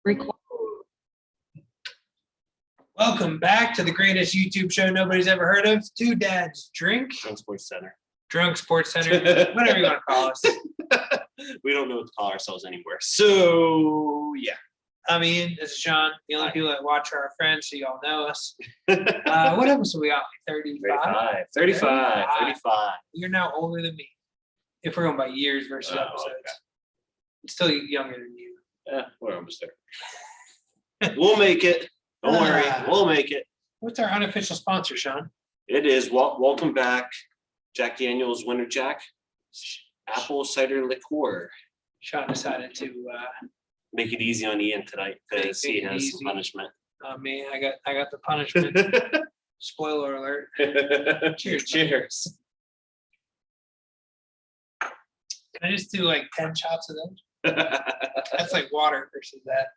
Record. Welcome back to the greatest YouTube show nobody's ever heard of. Two Dads Drink. Drunk Sports Center. Drunk Sports Center. Whatever you want to call us. We don't know what to call ourselves anymore. So, yeah. I'm Ian. This is Sean. The only people that watch are our friends, so you all know us. What episode we on? 35? 35. You're now older than me. If we're going by years versus episodes. Okay. I'm still younger than you. Yeah, we're almost there. We'll make it. Don't worry. We'll make it. What's our unofficial sponsor, Sean? It is welcome back, Jack Daniel's Winter Jack apple cider liqueur. Sean decided to Make it easy on Ian tonight because he has easy. some punishment. Oh man, I got the punishment. Spoiler alert. Cheers. Cheers. Can I just do like 10 shots of those? That's like water versus that.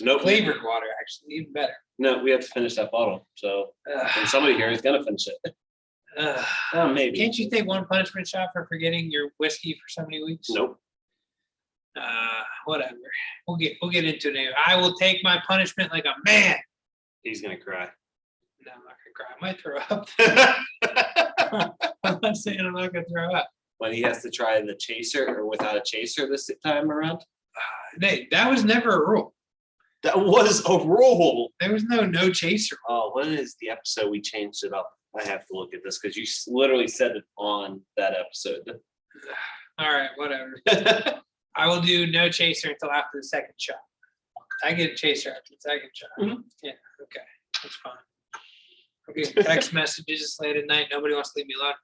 Nope. Flavored water, actually, even better. No, we have to finish that bottle. So, and somebody here is going to finish it. Maybe. Can't you take one punishment shot for forgetting your whiskey for so many weeks? Nope. Whatever. We'll get into it anyway. I will take my punishment like a man. He's going to cry. No, I'm not gonna cry. I might throw up. I'm not saying I'm not gonna throw up. When he has to try the chaser or without a chaser this time around? Nate, that was never a rule. That was a rule. There was no chaser. Oh, when is the episode we changed it up? I have to look at this because you literally said it on that episode. All right, whatever. I will do no chaser until after the second shot. I get a chaser after the second shot. Mhm. Yeah, okay. That's fine. Okay, text messages late at night. Nobody wants to leave me alone.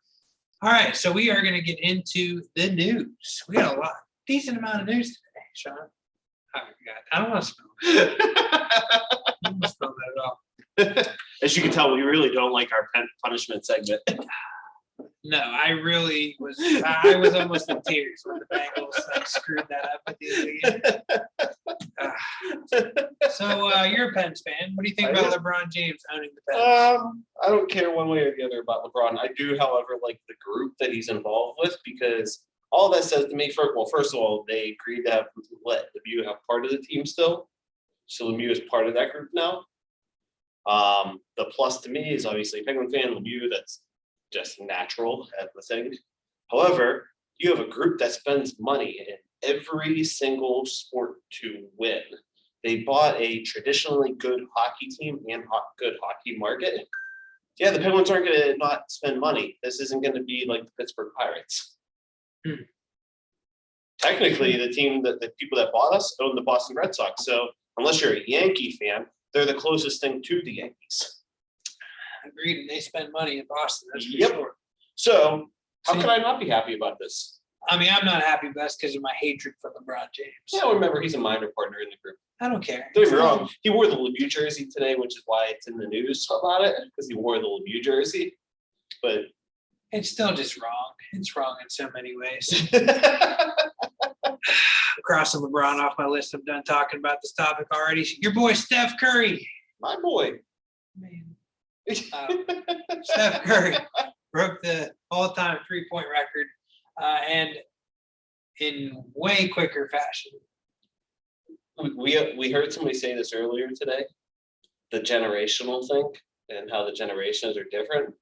All right, so we are going to get into the news. We got a decent amount of news today, Sean. Oh, God. I don't want to spell. I don't want to spell that at all. As you can tell, we really don't like our punishment segment. No, I was almost in tears when the Bengals screwed that up at the end of the game. So you're a Pens fan. What do you think about LeBron James owning the Pens? I don't care one way or the other about LeBron. I do, however, like the group that he's involved with because all that says to me, first of all, they agreed to let Lemieux have part of the team still. So Lemieux is part of that group now. The plus to me is obviously a Penguin fan, Lemieux, that's just natural at the thing. However, you have a group that spends money in every single sport to win. They bought a traditionally good hockey team and good hockey market. Yeah, the Penguins aren't going to not spend money. This isn't going to be like the Pittsburgh Pirates. Technically, the people that bought us own the Boston Red Sox. So unless you're a Yankee fan, they're the closest thing to the Yankees. Agreed, and they spend money in Boston. That's for sure. So how could I not be happy about this? I mean, I'm not happy, but that's because of my hatred for LeBron James. Yeah, remember, he's a minor partner in the group. I don't care. Don't get me wrong. He wore the Lemieux jersey today, which is why it's in the news about it, because he wore the Lemieux jersey. But it's still just wrong. It's wrong in so many ways. Crossing LeBron off my list. I'm done talking about this topic already. Your boy, Steph Curry. My boy. Man. Steph Curry broke the all-time three-point record and in way quicker fashion. We heard somebody say this earlier today, the generational thing and how the generations are different.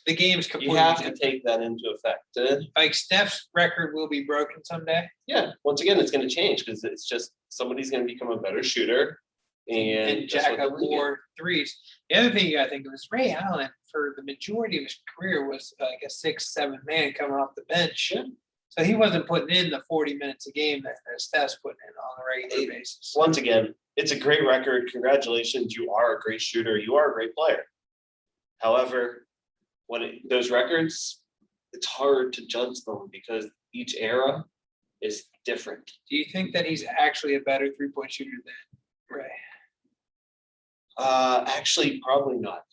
The game's completely You have different. to take that into effect. Like Steph's record will be broken someday. Yeah, once again, it's going to change because it's just somebody's going to become a better shooter. And jack up more threes. The other thing you got to think of is Ray Allen, for the majority of his career, was like a 6-7 man coming off the bench. Yeah. So he wasn't putting in the 40 minutes a game that Steph's putting in on a regular basis. Once again, it's a great record. Congratulations. You are a great shooter. You are a great player. However, those records, it's hard to judge them because each era is different. Do you think that he's actually a better three-point shooter than Ray? Actually, probably not.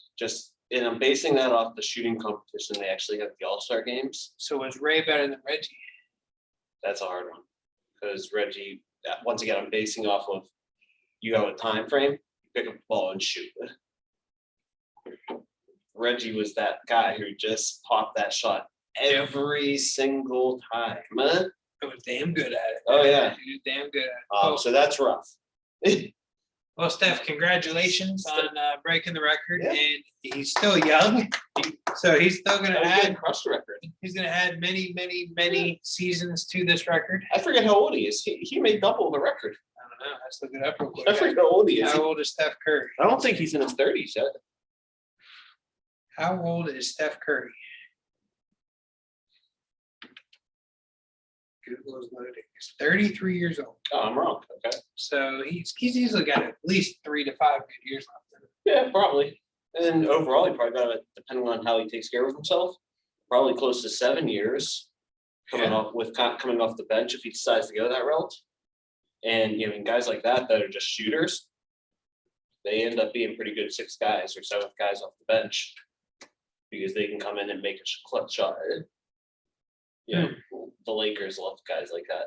And I'm basing that off the shooting competition. They actually have the All-Star games. So was Ray better than Reggie? That's a hard one because Reggie, once again, I'm basing off of you have a time frame, you pick up the ball and shoot. Reggie was that guy who just popped that shot every single time. I was damn good at it. Oh, yeah. He was damn good at it. So that's rough. Well, Steph, congratulations on breaking the record, Yeah. and he's still young, so he's still going to add. Crush the record. He's going to add many seasons to this record. I forget how old he is. He may double the record. I don't know. Let's look it up real quick. I forget how old he is. How old is Steph Curry? I don't think he's in his 30s yet. How old is Steph Curry? Google is loading. He's 33 years old. Oh, I'm wrong. Okay. So he's easily got at least 3 to 5 good years left. Yeah, probably. And overall, he probably got it, depending on how he takes care of himself, probably close to 7 years coming off the bench if he decides to go that route. And guys like that are just shooters, they end up being pretty good 6th guys or 7th guys off the bench because they can come in and make a clutch shot. The Lakers love guys like that.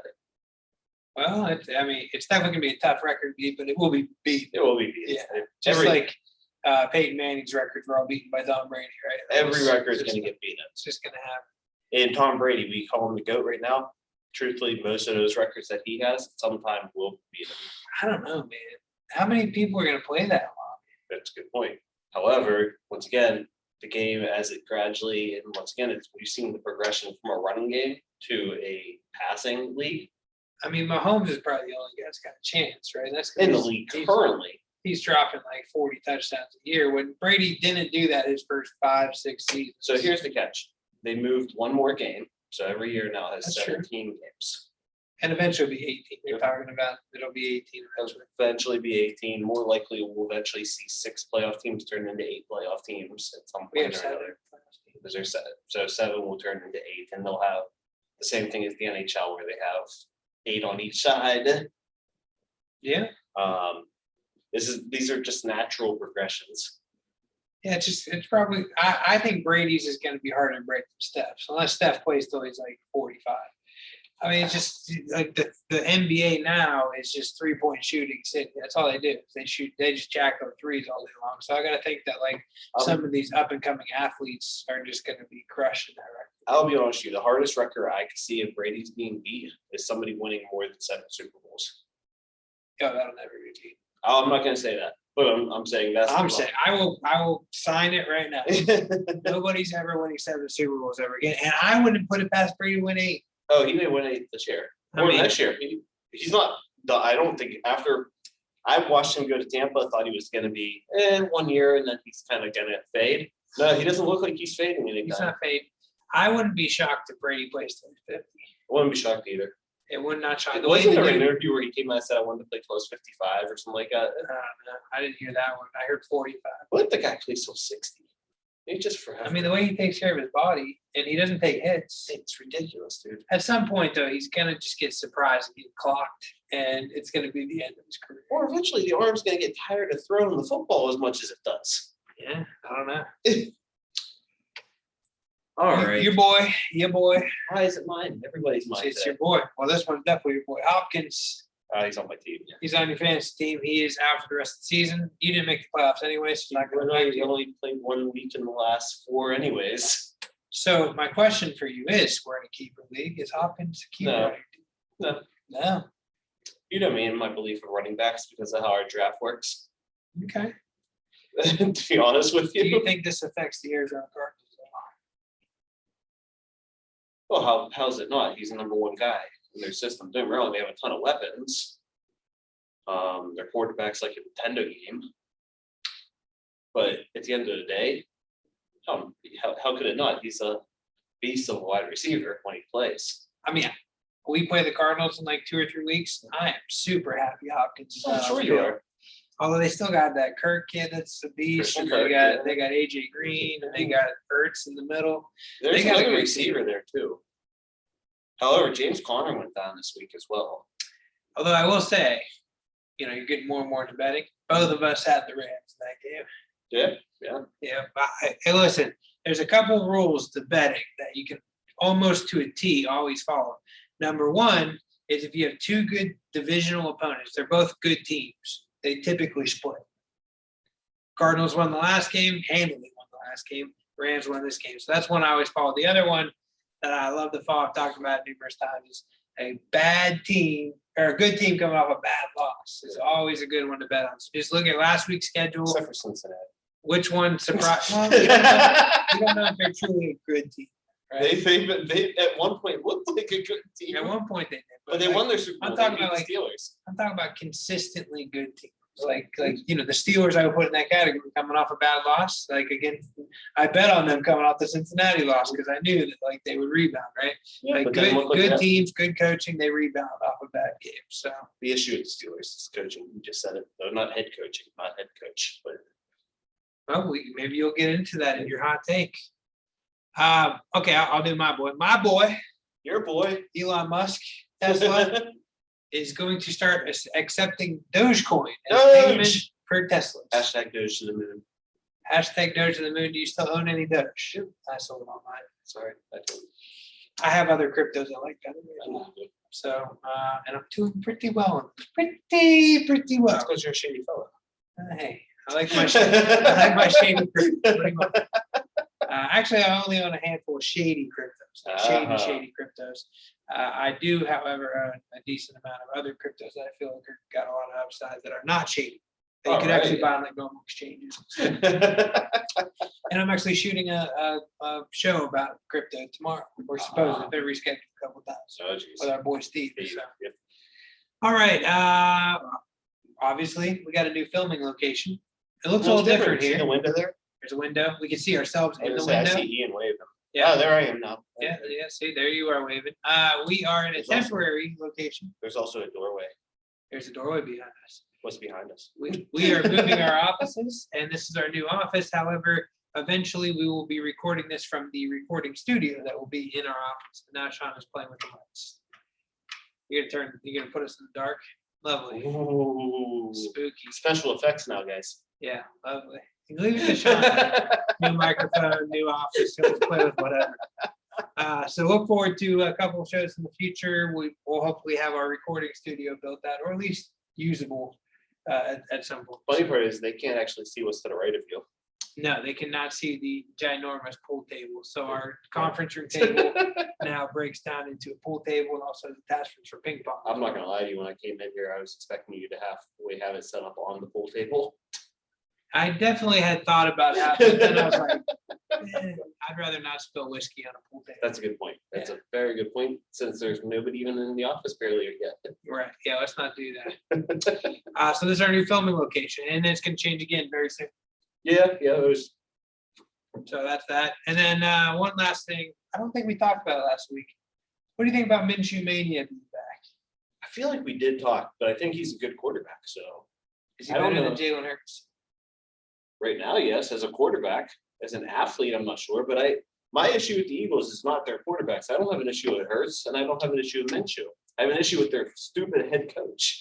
Well, it's definitely gonna be a tough record to beat, but it will be beat. It will be beat. Yeah, just like Peyton Manning's records were all beaten by Tom Brady, right? Every record is going to get beaten. It's just gonna happen. And Tom Brady, we call him the GOAT right now. Truthfully, most of those records that he has, sometime will beat him. I don't know, man. How many people are gonna play that long? That's a good point. However, once again, the game as it gradually, and once again, we've seen the progression from a running game to a passing league. I mean, Mahomes is probably the only guy that's got a chance, right? That's In the league currently. He's dropping like 40 touchdowns a year. When Brady didn't do that his first 5-6 seasons. So here's the catch. They moved one more game. So every year now has That's 17 games. And eventually it'll be 18. They're talking about it'll be 18 eventually. Eventually be 18. More likely we'll eventually see 6 playoff teams turn into 8 playoff teams at some We have point or 7 another. Because there's 7. So 7 will turn into 8, and they'll have the same thing as the NHL where they have 8 on each side. Yeah. These are just natural progressions. Yeah, it's probably I think Brady's is gonna be harder to break than Steph's, unless Steph plays till he's like 45. I mean, it's just like the NBA now is just 3-point shooting city. That's all they do. They just jack up threes all day long. So I gotta think that like some of these up and coming athletes are just gonna be crushing that record. I'll be honest with you, the hardest record I could see of Brady's being beat is somebody winning more than 7 Super Bowls. Oh, that'll never be beat. I'm not gonna say that, but I'm saying that's. I'm saying I will sign it right now. Nobody's ever winning 7 Super Bowls ever again, and I wouldn't put it past Brady to win 8. Oh, he may win 8 this year or next year. He's not. I don't think after I watched him go to Tampa, I thought he was going to be 1 year, and then he's kind of going to fade. No, he doesn't look like he's fading anytime. He's not fading. I wouldn't be shocked if Brady plays till he's 50. I wouldn't be shocked either. It would not shock. Wasn't there an interview where he came out and said I wanted to play till I was 55 or something like that? I don't know. I didn't hear that one. I heard 45. What if the guy plays till 60? He just forever. I mean, the way he takes care of his body, and he doesn't take hits. It's ridiculous, dude. At some point, though, he's gonna just get surprised and get clocked, and it's gonna be the end of his career. Or eventually, the arm's going to get tired of throwing the football as much as it does. Yeah, I don't know. All right. Your boy. Why is it mine? Everybody's mine. It's today. your boy. Well, this one's definitely your boy. Hopkins. He's on my team. Yeah. He's on your fantasy team. He is out for the rest of the season. You didn't make the playoffs anyway, so you're not going to make He only played 1 week in the last 4 anyways. So my question for you is, we're in a keeper league. Is Hopkins a keeper? No. on your team? No. You know me and my belief in running backs because of how our draft works. Okay. To be honest with Do you you. think this affects the Arizona Cardinals? Well, how's it not? He's the number 1 guy in their system. Don't really they have a ton of weapons. Their quarterback's like a Nintendo game. But at the end of the day, how could it not? He's a beast of a wide receiver when he plays. I mean, we play the Cardinals in like 2 or 3 weeks. I am super happy Hopkins is I'm not sure on the you field. are. Although they still got that Kirk kid that's a beast. Christian And Kirk, they got AJ Green and they got Ertz in the middle. There's They got a another good receiver there too. However, James Conner went down this week as well. Although I will say, you're getting more and more into betting. Both of us had the Rams in that game. Yeah. Yeah, but hey, listen, there's a couple rules to betting that you can almost to a T always follow. Number 1 is if you have 2 good divisional opponents, they're both good teams, they typically split. Cardinals won the last game, handily won the last game. Rams won this game. So that's one I always follow. The other one that I love to follow, I've talked about it numerous times, is a bad team or a good team coming off a bad loss is always a good one to bet on. So just look at last week's schedule. Except for Cincinnati. Which one surprised? Well, you don't know if they're truly a good team. Right? They at one point looked like a good team. At one point they did, but they won their Super Bowl. I'm talking about the like Steelers. I'm talking about consistently good teams. Like the Steelers I would put in that category coming off a bad loss. Like again, I bet on them coming off the Cincinnati loss because I knew that like they would rebound, right? Yeah, like good teams, good coaching, they rebound off a bad game. So the issue with the Steelers is coaching. You just said it. They're not head coaching, not head coach. But well, maybe you'll get into that in your hot take. Okay, I'll do my boy. My boy, your boy, Elon Musk, Tesla. is going to start accepting Dogecoin as payment for Teslas. Hashtag Doge to the moon. Hashtag Doge to the moon. Do you still own any Doge? I sold all mine. Sorry, I don't. I have other cryptos I like better. So, and I'm doing pretty well. Pretty well. That's because you're a shady fellow. Hey, I like my shady crypto pretty much. Actually, I only own a handful of shady cryptos. Shady cryptos. I do, however, a decent amount of other cryptos that I feel like got a lot of upside that are not shady. That you could actually buy on like normal exchanges. And I'm actually shooting a show about crypto tomorrow. We're supposed to. Been rescheduled a couple times with our boy Steve. So. Yep. All right. Obviously, we got a new filming location. It looks a little different here. See the window there? There's a window. We can see ourselves in the window. I see Ian waving. Yeah. Oh, there I am now. Yeah. See, there you are waving. We are in a temporary location. There's also a doorway. There's a doorway behind us. What's behind us? We are moving our offices, and this is our new office. However, eventually we will be recording this from the recording studio that will be in our office. And now Sean is playing with the lights. You're gonna put us in the dark. Lovely. Ooh. Spooky. Special effects now, guys. Yeah, lovely. Leave it to Sean. New microphone, new office. Let's play with whatever. So look forward to a couple of shows in the future. We'll hopefully have our recording studio built out, or at least usable at some point. Funny part is they can't actually see what's to the right of you. No, they cannot see the ginormous pool table. So our conference room table now breaks down into a pool table and also has attachments for ping pong. I'm not gonna lie to you. When I came in here, I was expecting you to have it set up on the pool table. I definitely had thought about how, but then I was like, I'd rather not spill whiskey on a pool table. That's a good point. That's a very good point, since there's nobody even in the office barely yet. Right. Yeah, let's not do that. So this is our new filming location, and it's going to change again very soon. Yeah, it was. So that's that. And then one last thing. I don't think we talked about it last week. What do you think about Minshew Mania being back? I feel like we did talk, but I think he's a good quarterback. So is he better than Jalen Hurts? Right now, yes. As a quarterback, as an athlete, I'm not sure. But my issue with the Eagles is not their quarterbacks. I don't have an issue with Hurts, and I don't have an issue with Minshew. I have an issue with their stupid head coach.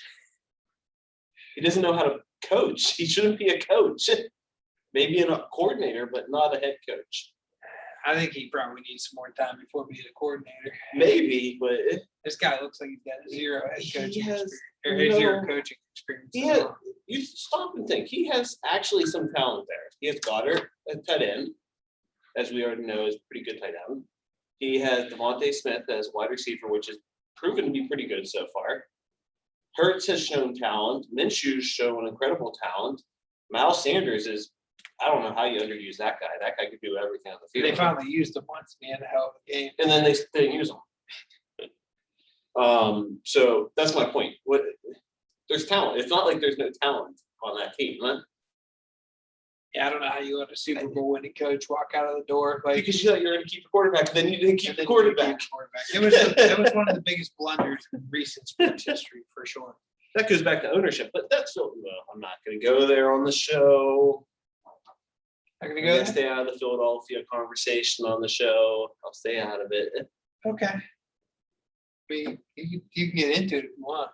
He doesn't know how to coach. He shouldn't be a coach. Maybe a coordinator, but not a head coach. I think he probably needs some more time before being a coordinator. Maybe, but this guy looks like he's got zero head coaching experience. Zero coaching experience. You stop and think. He has actually some talent there. He has Goddard at tight end, as we already know is pretty good tight end. He has Devontae Smith as wide receiver, which has proven to be pretty good so far. Hurts has shown talent. Minshew's shown incredible talent. Miles Sanders is, I don't know how you underuse that guy. That guy could do everything on the field. They finally used him once in the hell of a game. And then they didn't use him. So that's my point. There's talent. It's not like there's no talent on that team, huh? Yeah, I don't know how you let a Super Bowl winning coach walk out of the door. Like, because you thought you were going to keep a quarterback, then you didn't keep the quarterback. It was one of the biggest blunders in recent sports history, for sure. That goes back to ownership, but that's still, I'm not going to go there on the show. I'm going to go stay out of the Philadelphia conversation on the show. I'll stay out of it. Okay. I mean, you can get into it if you want.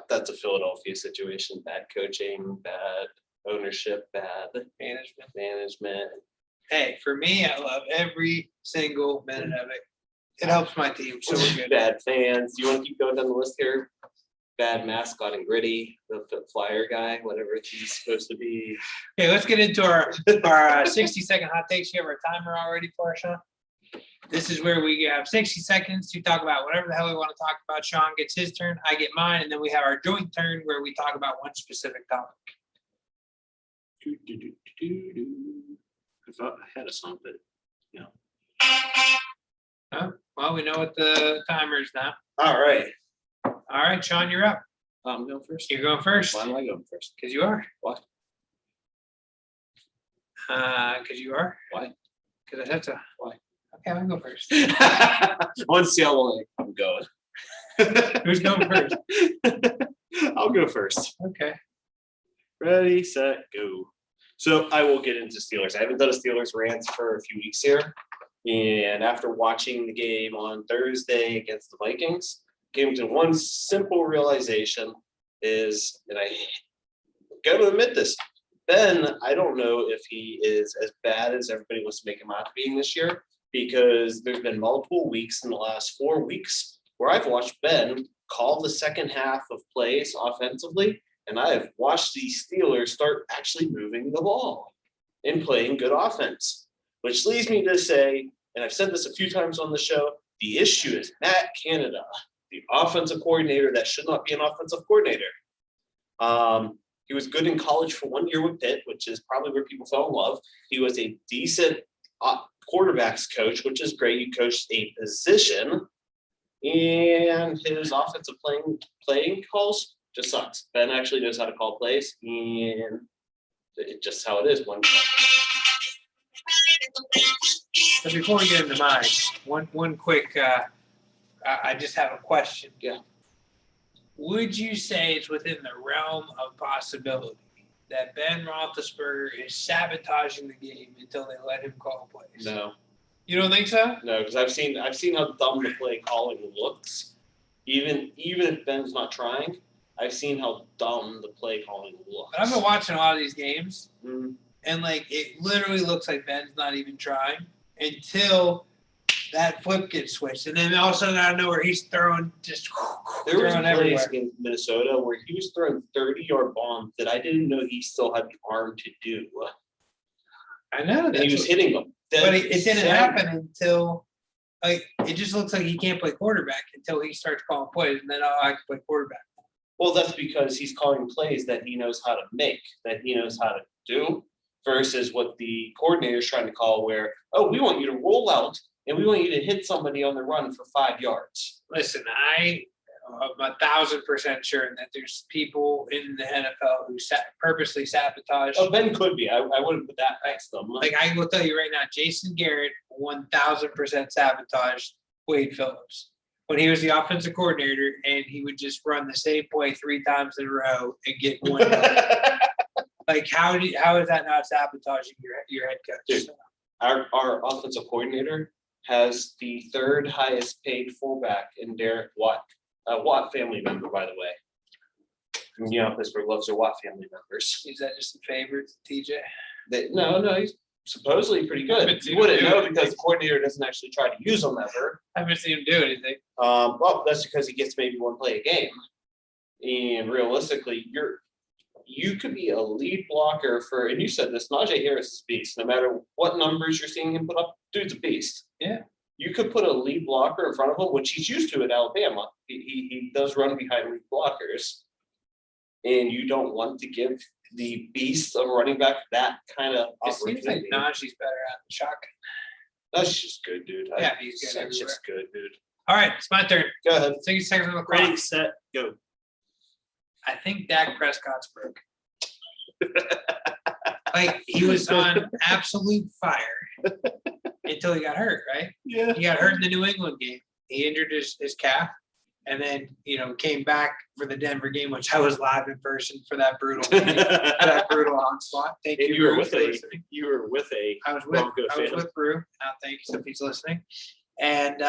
That's a Philadelphia situation. Bad coaching, bad ownership, bad management. Hey, for me, I love every single minute of it. It helps my team, so we're good. Bad fans. You want to keep going down the list here? Bad mascot and Gritty, the flyer guy, whatever he's supposed to be. Okay, let's get into our 60-second hot takes. You have our timer already for us, Sean? This is where we have 60 seconds to talk about whatever the hell we want to talk about. Sean gets his turn, I get mine, and then we have our joint turn where we talk about one specific topic. I thought I had a song, but Oh, well, we know what the timer is now. All right. All right, Sean, you're up. I'm going first. You're going first. Why am I going first? Because you are. Why? Because you are. Why? Because I said so. Why? Okay, I'll go first. I want to see how long I'm going. Who's going first? I'll go first. Okay. Ready, set, go. So I will get into Steelers. I haven't done a Steelers rant for a few weeks here. And after watching the game on Thursday against the Vikings, came to one simple realization is, and I gotta admit this, Ben, I don't know if he is as bad as everybody wants to make him out to being this year, because there's been multiple weeks in the last 4 weeks where I've watched Ben call the second half of plays offensively, and I have watched the Steelers start actually moving the ball and playing good offense, which leads me to say, and I've said this a few times on the show, the issue is Matt Canada, the offensive coordinator that should not be an offensive coordinator. He was good in college for 1 year with Pitt, which is probably where people fell in love. He was a decent quarterbacks coach, which is great. You coached a position, and his offensive playing calls just sucks. Ben actually knows how to call plays, and it's just how it is. But before we get into mine, one quick, I just have a question. Yeah. Would you say it's within the realm of possibility that Ben Roethlisberger is sabotaging the game until they let him call plays? No, You don't think so? no, because I've seen how dumb the play calling looks. Even if Ben's not trying, I've seen how dumb the play calling looks. But I've been watching a lot of these games, Mhm. and like it literally looks like Ben's not even trying until that flip gets switched, and then all of a sudden out of nowhere he's throwing There was throwing plays everywhere. against Minnesota where he was throwing 30-yard bombs that I didn't know he still had the arm to do. I know And that, he was hitting them. but it didn't Center. happen until like it just looks like he can't play quarterback until he starts calling plays, and then I can play quarterback. Well, that's because he's calling plays that he knows how to make, that he knows how to do, versus what the coordinator is trying to call where, oh, we want you to roll out and we want you to hit somebody on the run for 5 yards. Listen, I am 1,000% sure that there's people in the NFL who purposely sabotage. Oh, Ben could be. I wouldn't put that past them. Like I will tell you right now, Jason Garrett 1,000% sabotaged Wade Phillips when he was the offensive coordinator, and he would just run the same play 3 times in a row and get 1 yard. Like how is that not sabotaging your head coach? Dude. Our offensive coordinator has the 3rd highest paid fullback in Derek Watt, a Watt family member, by the way. And, Pittsburgh loves their Watt family members. Is that just a favor to TJ? No, he's supposedly pretty good. You wouldn't know because the coordinator doesn't actually try to use them ever. I haven't seen him do anything. Well, that's because he gets maybe 1 play a game. And realistically, you could be a lead blocker for, and you said this, Najee Harris is a beast. No matter what numbers you're seeing him put up, dude's a beast. Yeah. You could put a lead blocker in front of him, which he's used to at Alabama. He does run behind lead blockers. And you don't want to give the beast of running back that kind of It seems like opportunity. Najee's better at the shotgun. That's just good, dude. Yeah, he's good That's everywhere. just good, dude. All right, it's my turn. Go ahead. 60 seconds on the clock. Ready, set, go. I think Dak Prescott's broke. Like he was on absolute fire until he got hurt, right? Yeah. He got hurt in the New England game. He injured his calf, and then came back for the Denver game, which I was live in person for that brutal onslaught. Thank And you, you were Brew, with for a listening. I I was with Brew. Thank you if he's listening. And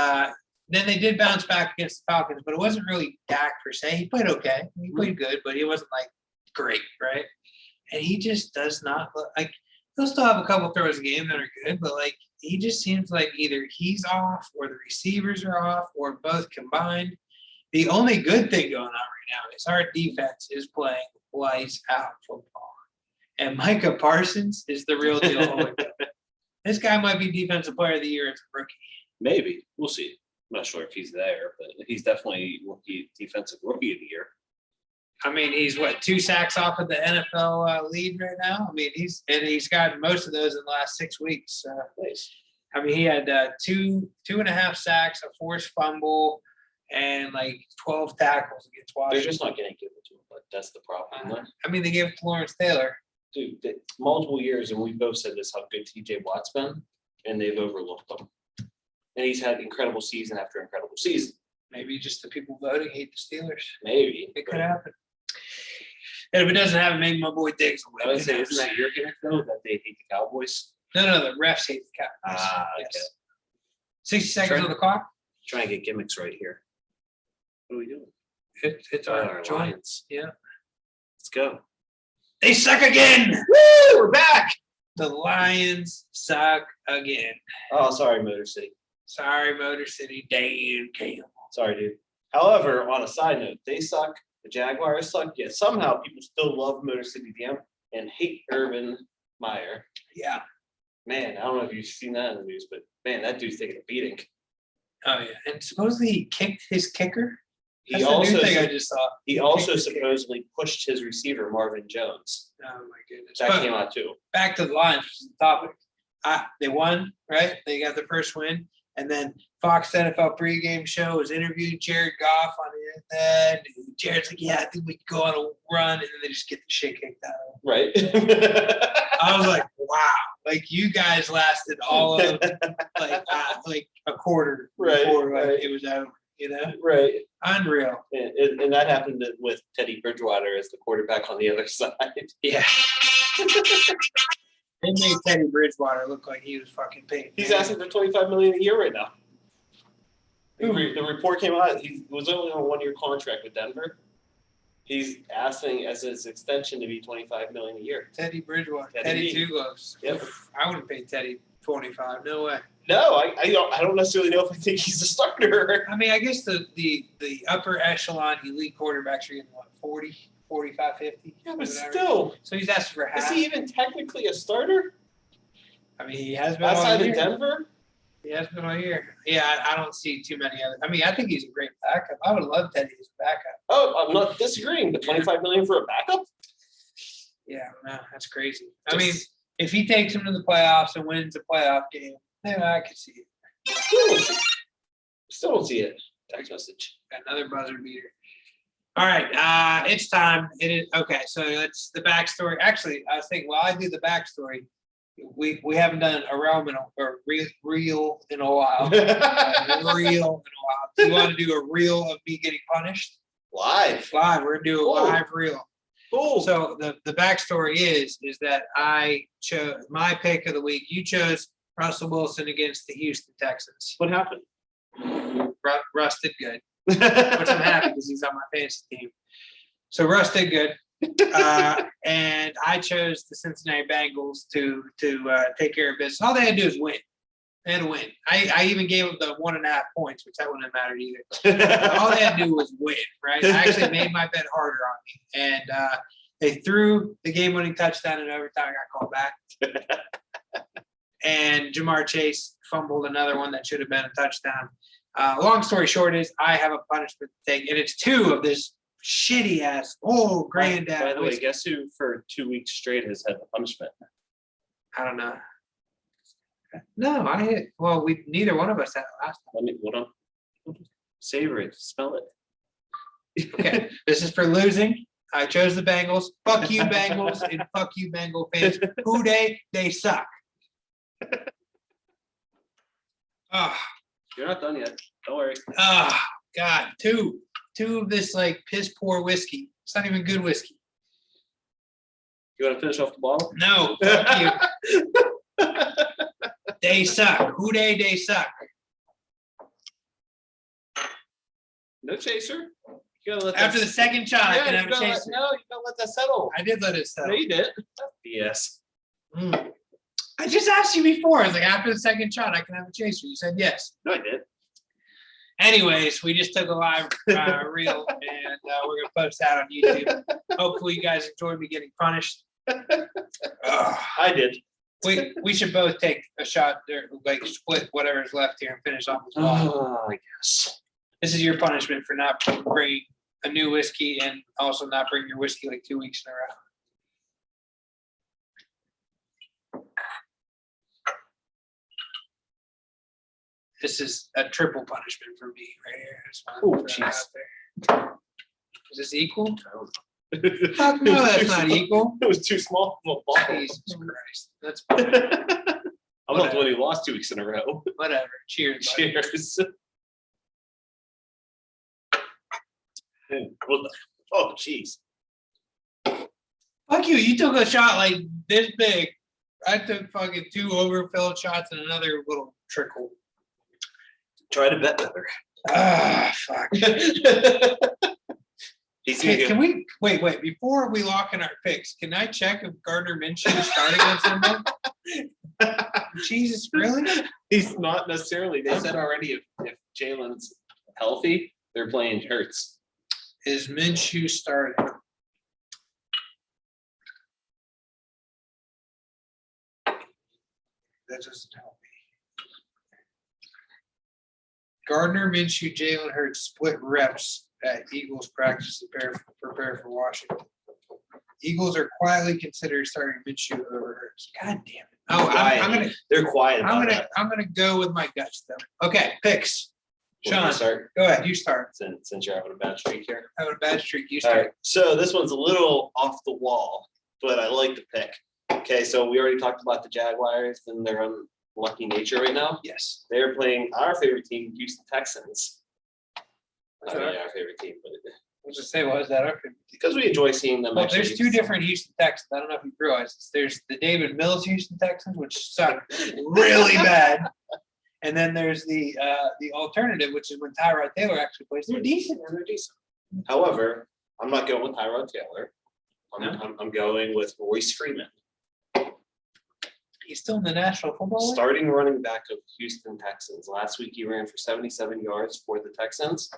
then they did bounce back against the Falcons, but it wasn't really Dak per se. He played okay. He played good, but he wasn't like great, right? And he just does not look like he'll still have a couple throws a game that are good, but like he just seems like either he's off or the receivers are off or both combined. The only good thing going on right now is our defense is playing lights out football. And Micah Parsons is the real deal. This guy might be defensive player of the year as a rookie. Maybe. We'll see. I'm not sure if he's there, but he's definitely rookie, defensive rookie of the year. I mean, he's what, 2 sacks off of the NFL lead right now. I mean, he's gotten most of those in the last 6 weeks. Nice. I mean, he had 2.5 sacks, a forced fumble, and like 12 tackles against They're Washington. just not going to give it to him, but that's the problem. I mean, they gave it to Lawrence Taylor. Dude, multiple years, and we both said this, how good TJ Watt's been, and they've overlooked him. And he's had incredible season after incredible season. Maybe just the people voting hate the Steelers. Maybe. It could happen. And if it doesn't happen, maybe my boy Diggs will I win. would say, isn't that your gimmick, though, that they hate the Cowboys? No, the refs hate the Cowboys. Okay. 60 seconds on the clock. Try and get gimmicks right here. What are we doing? It's our joint. Lions. Yeah. Let's go. They suck again. Woo! We're back. The Lions suck again. Oh, sorry, Motor City. Sorry, Motor City. Dan Campbell. Sorry, dude. However, on a side note, they suck. The Jaguars suck. Yet somehow people still love Motor City DM and hate Urban Meyer. Yeah. Man, I don't know if you've seen that in the news, but man, that dude's taking a beating. Oh yeah. And supposedly he kicked his kicker. He That's the also new thing I just saw. he kicked also his kicker. supposedly pushed his receiver Marvin Jones. Oh my goodness. That But came out too. back to the Lions, which is the topic. They won, right? They got the first win. And then Fox NFL pregame show was interviewing Jared Goff on the internet. And Jared's like, yeah, I think we could go on a run. And then they just get the shit kicked out of them. Right. I was like, wow. Like, you guys lasted all of, like a quarter Right, before right. it was over, you know? Right. Unreal. And that happened with Teddy Bridgewater as the quarterback on the other side. Yeah. They made Teddy Bridgewater look like he was fucking paid. He's asking for $25 million a year right now. Ooh. The report came out. He was only on a 1-year contract with Denver. He's asking as his extension to be $25 million a year. Teddy Bridgewater. Teddy Teddy B. Two Gloves. Yep. I wouldn't pay Teddy 25. No way. No, I don't necessarily know if I think he's a starter. I mean, I guess the upper echelon elite quarterbacks are getting what, 40, 45, 50? Yeah, but whatever. still, So he's asking for is half. he even technically a starter I mean, he has been all outside year. of Denver? He has been all year. Yeah, I don't see too many other. I mean, I think he's a great backup. I would love Teddy as a backup. Oh, I'm not disagreeing. But $25 million for a backup? Yeah, no, that's crazy. I mean, if he takes him to the playoffs and wins a playoff game, then I could see it. Still don't see it. Text message. Got another buzzer beater. All right, it's time. It is okay. So it's the backstory. Actually, I was thinking while I do the backstory, we haven't done a realm real in a while. Real in a while. Do you want to do a reel of me getting punished? Live. Live. We're gonna do a Cool. live reel. Cool. So the backstory is that I chose my pick of the week. You chose Russell Wilson against the Houston Texans. What happened? Russ did good, which I'm happy because he's on my fantasy team. So Russ did good, and I chose the Cincinnati Bengals to take care of business. All they had to do is win. They had to win. I even gave them the 1.5 points, which that wouldn't have mattered either. All they had to do was win, right? I actually made my bet harder on me, and they threw the game-winning touchdown in overtime. I got called back, and Jamar Chase fumbled another one that should have been a touchdown. Long story short is I have a punishment to take, and it's 2 of this shitty ass granddad. By the way, whiskey. guess who for 2 weeks straight has had the punishment? I don't know. No, I hit. Well, we neither one of us had it last Let me hold on. Savor it. Smell it. time. Okay, this is for losing. I chose the Bengals. Fuck you, Bengals, and fuck you, Bengal fans. Who they suck. Oh, You're not done yet. Don't worry. God, two of this like piss poor whiskey. It's not even good whiskey. You want to finish off the bottle? No, fuck you. They suck. Who they suck. No chaser. You gotta let After the that second shot, I can have a no, chaser. you gotta let that settle. I did let it settle. No, you did. Yes. I just asked you before. I was like, after the second shot, I can have a chaser. You said yes. No, I did. Anyways, we just took a live reel, and we're going to post that on YouTube. Hopefully, you guys enjoyed me getting punished. I did. We should both take a shot there, like split whatever's left here and finish off this bottle. Oh, I guess. This is your punishment for not bringing a new whiskey and also not bringing your whiskey like 2 weeks in a row. This is a triple punishment for me right here. I just wanted to throw that out there. Is this equal? Fuck no, that's not equal. It was too small of a bottle. Jesus Christ. That's I'm not the one who lost 2 weeks in a row. whatever. Cheers. buddy. Cheers. Oh, jeez. Fuck you. You took a shot like this big. I took fucking 2 overfilled shots and another little trickle. Try to bet better. Ah, fuck. He's Hey, can we wait? Before we lock in our picks, can I check if Gardner Minshew is starting on Sunday? Jesus, really? He's not necessarily. They said already if Jalen's healthy, they're playing Hurts. Is Minshew starting? That doesn't help me. Gardner Minshew, Jalen Hurts split reps at Eagles practice to prepare for Washington. Eagles are quietly considering starting Minshew over Hurts. God damn it! Oh, They're quiet about that. I'm gonna go with my guts though. Okay, picks. Want me to Sean, start go ahead. You start. since you're having a bad streak here. Having a bad streak. You All start. right. So this one's a little off the wall, but I like the pick. Okay, so we already talked about the Jaguars and their unlucky nature right now. Yes. They're playing our favorite team, Houston Texans. Not Sorry? really our favorite team, but I was just saying, why is that our favorite? because we enjoy seeing them. Well, actually there's 2 different Houston Texans. I don't know if you realize this. There's the David Mills Houston Texans, which suck really bad. And then there's the alternative, which is when Tyrod Taylor actually plays. They're decent. They're decent. However, I'm not going with Tyrod Taylor. I'm going with Royce Freeman, He's still in the National Football League. starting running back of Houston Texans. Last week he ran for 77 yards for the Texans.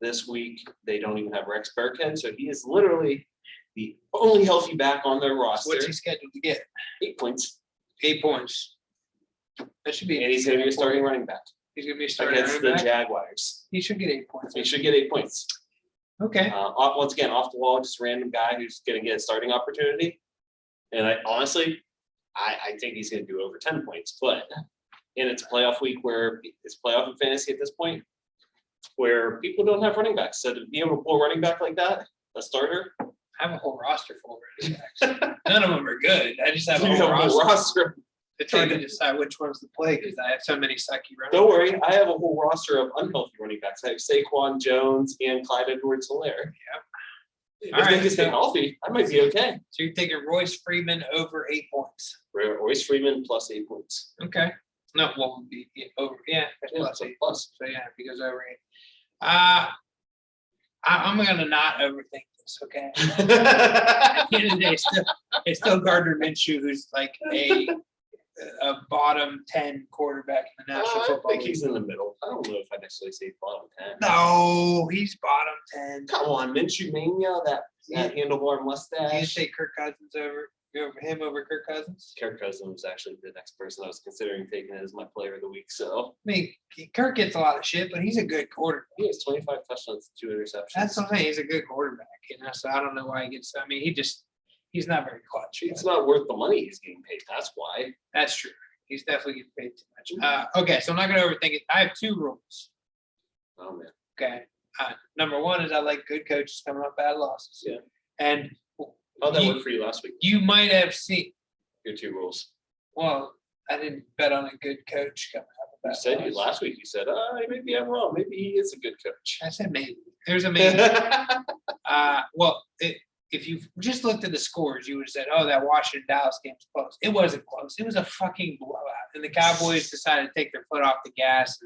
This week they don't even have Rex Burkhead, so he is literally the only healthy back on their roster. What's he scheduled to get? 8 points, 8 points. That should be. and he's going to be a starting running back He's going to be a starting against running the back. Jaguars. He should get 8 points. He should get 8 points. Okay. Once again, off the wall, just a random guy who's going to get a starting opportunity. And I honestly, I think he's going to do over 10 points. But and it's a playoff week where it's playoff in fantasy at this point, where people don't have running backs. So to be able to pull a running back like that, a starter, I have a whole roster full of running backs. None of them are good. I just have a you whole have a whole roster. roster. It's hard to decide which ones to play because I have so many sucky running Don't worry, backs. I have a whole roster of unhealthy running backs. I have Saquon Jones and Clyde Edwards-Helaire. If All they right, can stay so- healthy, I might be okay. So you're taking Royce Freeman over 8 points. Royce Freeman plus 8 points. Okay. No, what would be over? Yeah, that's Yeah, plus so 8. plus. So yeah, if he goes over 8. I'm gonna not overthink this. Okay. At the end of the day, it's still Gardner Minshew, who's like a bottom 10 quarterback in the National I Football think League. he's in the middle. I don't know if I necessarily say bottom 10. No, he's bottom 10. Come on, Minshew Mania, that handlebar You mustache. take Kirk Cousins over him over Kirk Cousins? Kirk Cousins was actually the next person I was considering taking as my player of the week. So I mean, Kirk gets a lot of shit, but he's a good quarterback. he has 25 touchdowns, 2 interceptions. That's what I'm saying. He's a good quarterback, so I don't know why he gets. I mean, he's not very clutch. It's not worth the money he's getting paid. That's why. That's true. He's definitely getting paid too much. Okay, so I'm not gonna overthink it. I have 2 rules. Oh man. Okay. Number 1 is I like good coaches coming off bad losses. Yeah. And How'd that you, work for you last week? you might have seen. Your 2 rules. Well, I didn't bet on a good coach coming off a You bad said loss. last week. You said, maybe I'm wrong. Maybe he is a good coach. I said maybe. There's a maybe. If you just looked at the scores, you would have said, "Oh, that Washington Dallas game's close." It wasn't close. It was a fucking blowout, and the Cowboys decided to take their foot off the gas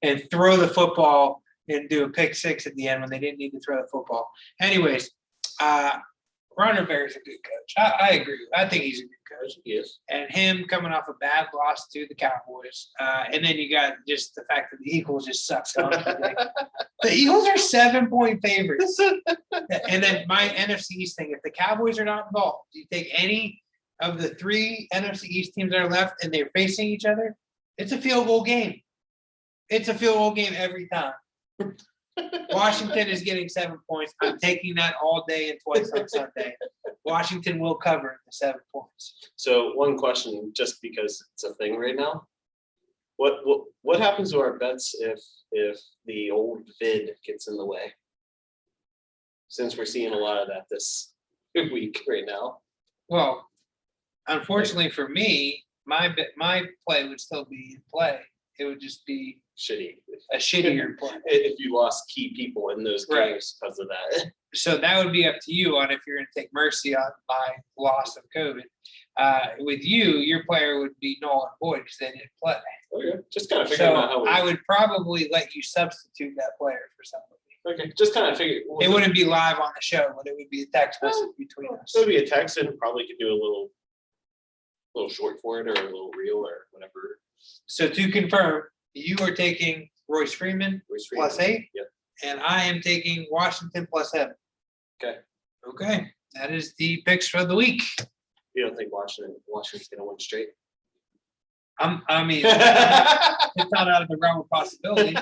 and throw the football and do a pick 6 at the end when they didn't need to throw the football. Anyways, Ron Rivera's a good coach. I agree. I think he's a good coach. Yes. And him coming off a bad loss to the Cowboys, and then you got just the fact that the Eagles just suck. So the Eagles are 7-point favorites. And then my NFC East thing: if the Cowboys are not involved, do you take any of the 3 NFC East teams that are left and they're facing each other, it's a field goal game. It's a field goal game every time. Washington is getting 7 points. I'm taking that all day and twice on Sunday. Washington will cover the 7 points. So one question, just because it's a thing right now. What happens to our bets if the old vid gets in the way? Since we're seeing a lot of that this week right now. Well, unfortunately for me, my play would still be in play. It would just be Shitty. a shittier play. If you lost key people in those Right. games because of that. So that would be up to you on if you're going to take mercy on my loss of COVID. With you, your player would be null and void because they didn't play. Okay, just kind of figuring So out how. I would probably let you substitute that player for somebody. Okay, just kind of figure. It wouldn't be live on the show, but it would be a text message between us. So it'd be a text and probably could do a little short for it or a little reel or whatever. So to confirm, you are taking Royce Freeman plus 8, Yep. and I am taking Washington plus 7. Okay. Okay, that is the picks for the week. You don't think Washington's gonna win straight? I mean, it's not out of the realm of possibility.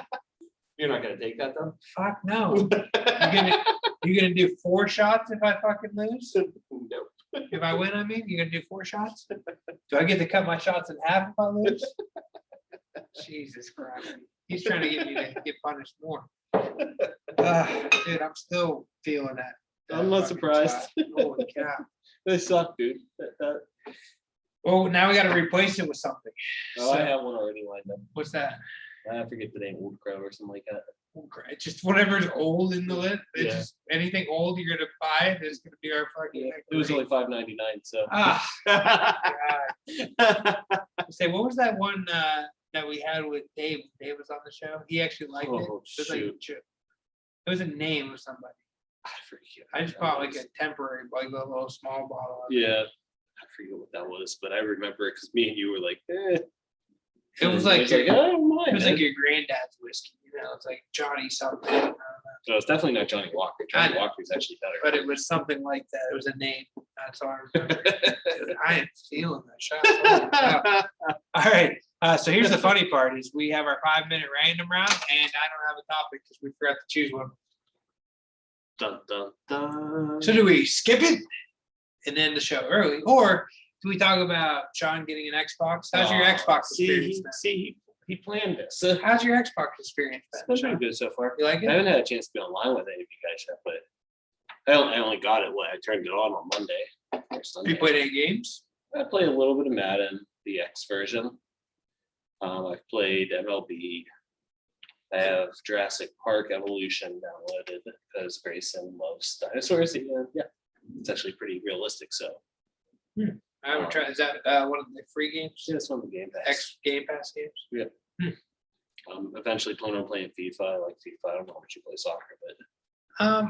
You're not gonna take that though? Fuck no. You're gonna do 4 shots if I fucking lose? No. If I win, I mean, you're gonna do 4 shots? Do I get to cut my shots in half if I lose? Jesus Christ. He's trying to get me to get punished more. Dude, I'm still feeling that. I'm not fucking surprised. shot. Holy cow. They suck, dude. Well, now we gotta replace it with something. Oh, I So, have one already lined up. what's that? I forget the name, Old Crow or something like that. It's just whatever's old in the list. It's Yeah. just anything old you're gonna buy is gonna be our fucking. It was only $5.99, so. Ah, God. Say, what was that one that we had with Dave? Dave was on the show. He actually liked it. Oh, It was like shoot. it was a name of somebody. I forget. I just bought like a temporary, like a little small bottle of it. Yeah, I forget what that was, but I remember it because me and you were like, eh. It was And like, I don't mind. it was man. like your granddad's whiskey. You know, it's like Johnny something. I don't know. No, it's definitely not Johnny Walker. I Johnny know. Walker's actually better. But it was something like that. It was a name. That's all I remember. I am feeling that shot. Holy cow. All right. So here's the funny part is we have our 5-minute random round and I don't have a topic because we forgot to choose one. Dun, dun, dun. So do we skip it and end the show early? Or do we talk about Sean getting an Xbox? How's your Xbox experience been? See, he planned this. How's your Xbox experience It's been? been pretty Sean? good so far. You like I it? haven't had a chance to be online with any of you guys yet, but I only got it when I turned it on Monday. Or Have Sunday. you played any games? I played a little bit of Madden, the X version. I've played MLB. I have Jurassic Park Evolution downloaded because Grayson loves dinosaurs. And yeah, it's actually pretty realistic. So I haven't tried. Is that one of the free games? yeah, it's on the Game Pass. X Game Pass games? Eventually planning on playing FIFA. I like FIFA. I don't know how much you play soccer, but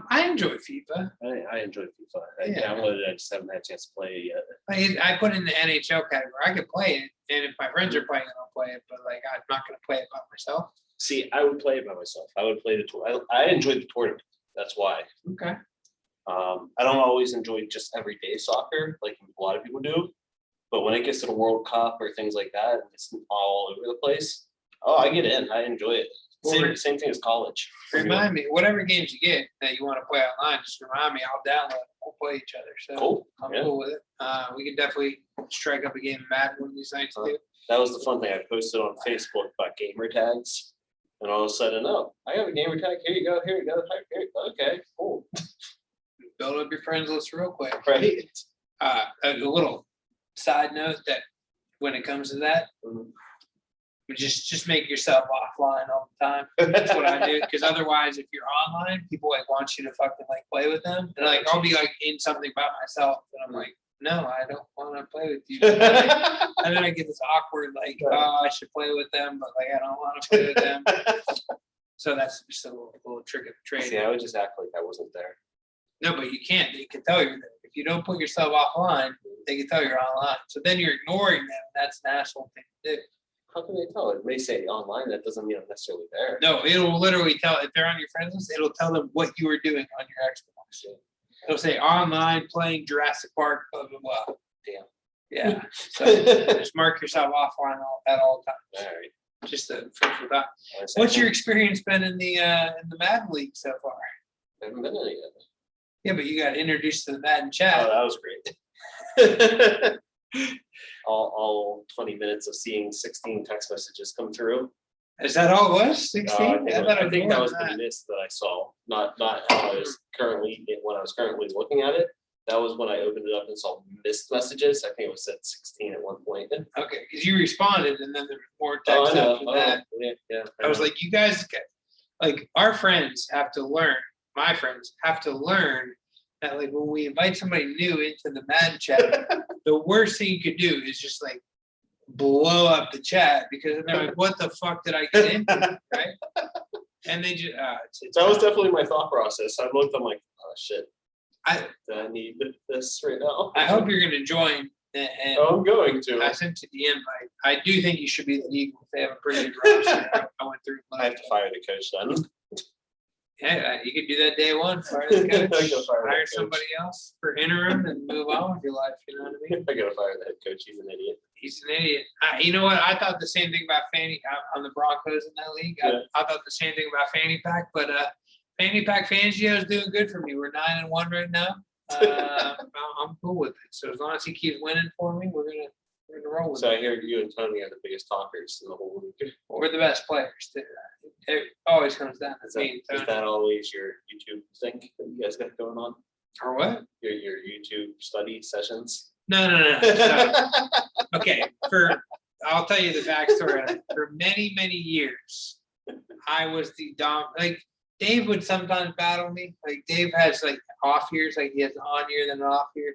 I enjoy FIFA. I enjoy FIFA. I Yeah. downloaded it. I just haven't had a chance to play it yet. I put in the NHL category. I could play it, and if my friends are playing it, I'll play it. But like, I'm not going to play it by myself. See, I would play it by myself. I would play the tour. I enjoyed the tournament. That's why. Okay. I don't always enjoy just everyday soccer like a lot of people do. But when it gets to the World Cup or things like that, it's all over the place. Oh, I get in. I enjoy it. Same thing as college. Remind me, whatever games you get that you want to play online, just remind me. I'll download it. We'll play each other. So Cool. I'm Yeah. cool with it. We can definitely strike up a game of Madden one of these nights too. That was the fun thing. I posted on Facebook about gamer tags. And all of a sudden, oh, I have a gamer tag. Here you go. Here you go. Okay, cool. Build up your friends list real quick. Right. A little side note that when it comes to that, Mhm. just make yourself offline all the time. That's what I do. Because otherwise, if you're online, people like want you to fucking like play with them. And like I'll be like in something by myself, and I'm like, no, I don't want to play with you. And then I get this awkward like, oh, I should play with them, but like I don't want to play with them. So that's just a little trick of the trade. See, I would just act like I wasn't there. No, but you can't. They can tell you're there. If you don't put yourself offline, they can tell you're online. So then you're ignoring them. That's an asshole thing to do. How can they tell? It may say online. That doesn't mean I'm necessarily there. No, it'll literally tell if they're on your friends list, it'll tell them what you were doing on your Xbox. It'll say online playing Jurassic Park, blah blah blah. Damn. Yeah. So just mark yourself offline at all times. All right. Just a food for thought. What's your experience been in the Madden League so far? I haven't been in it yet. Yeah, but you got introduced to the Madden chat. Oh, that was great. all 20 minutes of seeing 16 text messages come through. Is that all it was? 16? I think that was more than the list that I saw, not how I was currently when I was currently looking at it. That was when I opened it up and saw missed messages. I think it was said 16 at one point. Okay, because you responded and then there was more Oh, text I know. after that. Yeah. I was like, you guys, like, our friends have to learn. My friends have to learn that, like, when we invite somebody new into the Madden chat, the worst thing you could do is just like blow up the chat because they're like, what the fuck did I get into? Right? And they just, that was definitely my thought process. I looked, I'm like, oh shit, I need this right now. I hope you're going to join. And I'm going to. I sent you the invite. I do think you should be the Eagles. They have a pretty good roster. I went through. I have to fire the coach then. Yeah, you could do that day one. Fire the coach. Fire Hire coach. somebody else for interim and move on with your life. You know what I mean? I gotta fire the head coach. He's an idiot. He's an idiot. You know what? I thought the same thing about Fanny on the Broncos in that league. Yeah. I thought the same thing about Fanny Pack, but Fanny Pack Fangio is doing good for me. We're 9-1 right now. I'm cool with it. So as long as he keeps winning for me, we're gonna roll with So it. I hear you and Tony are the biggest talkers in the whole league. We're the best players too. It always comes down Is to me and that, is Tony. that always your YouTube thing that you guys got going on? Or what? Your YouTube study sessions? No. So, okay, I'll tell you the backstory of it. For many, many years, I was the like Dave would sometimes battle me. Like Dave has like off years, like he has an on year, then an off year.